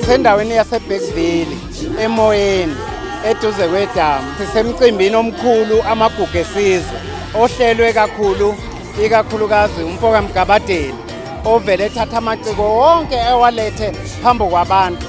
Sisendaweni yaseBergville emoyeni eduze kwedamu. Sisemcimbini omkhulu amagugu esizwe ohlelwe ikakhulukazi umfoka Mgabadeli ovele ethatha amaciko wonke ewalethe phambi kwabantu.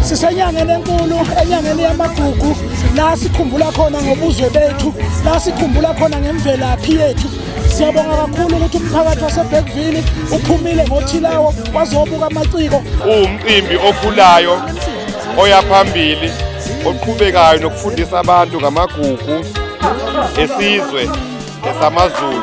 Sisenyangeni enkulu, enyangeni yamagugu, la sikhumbula khona ngobuzwe bethu, la sikhumbula khona ngemvelaphi yethu. Siyabonga kakhulu ukuthi umphakathi waseBergville uphumile ngothilawo wazobuka amaciko. Umcimbi okhulayo oya phambili oqhubekayo nokufundisa abantu ngamagugu esizwe esamaZulu.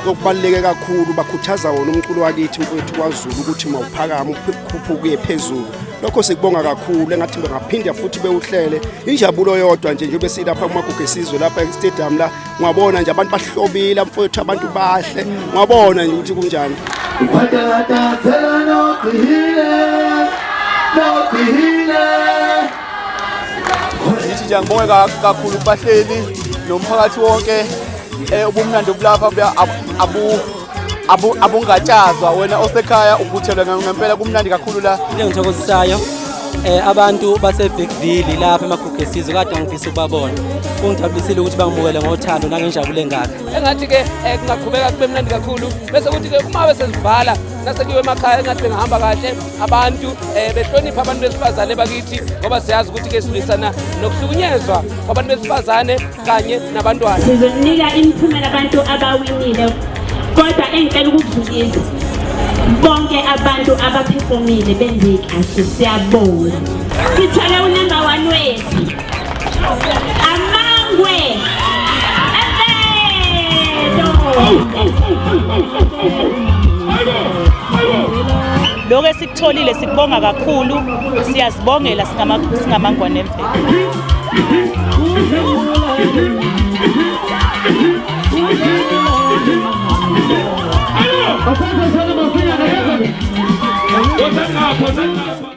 Okubaluleke kakhulu bakhuthaza wona umculo wakithi mfowethu kwaZulu ukuthi mawuphakama ukhuphuke phezulu. Lokho sikubonga kakhulu engathi bengaphinda futhi bewuhlele injabulo yodwa nje besilapha kumagugu esizwe lapha e-stadium la ngwabona nje abantu bahlobile mfowethu abantu bahle ngwabona nje ukuthi kunjani. Nje ngibonga kakhulu kubahleli nomphakathi wonke ubumnandi obulapha abungatshazwa wena osekhaya ubuthelwe ngempela kumnandi kakhulu la. Ngithokozisayo abantu baseBergville lapha emagugu esizwe kade ngifisa ukubabona. Kungijabulisile ukuthi bangibukele ngothando nangenjabulo engaka. Engathi ke kungaqhubeka kube mnandi kakhulu bese kuthi ke uma besesivala nasekuyiwe emakhaya engathi bengahamba kahle abantu behlonipha abantu besifazane bakithi ngoba siyazi ukuthi ke silisana nokuhlukunyezwa kwabantu besifazane kanye nabantwana. Sizonika imiphumela abantu abawinile kodwa engicela ukudlulisa bonke abantu abaphefomile benze kahle siyabonga. Sithole unumber 1 wethu Amangwe. Lokho esikutholile sikubonga kakhulu, siyazibongela singamangwane emvelo.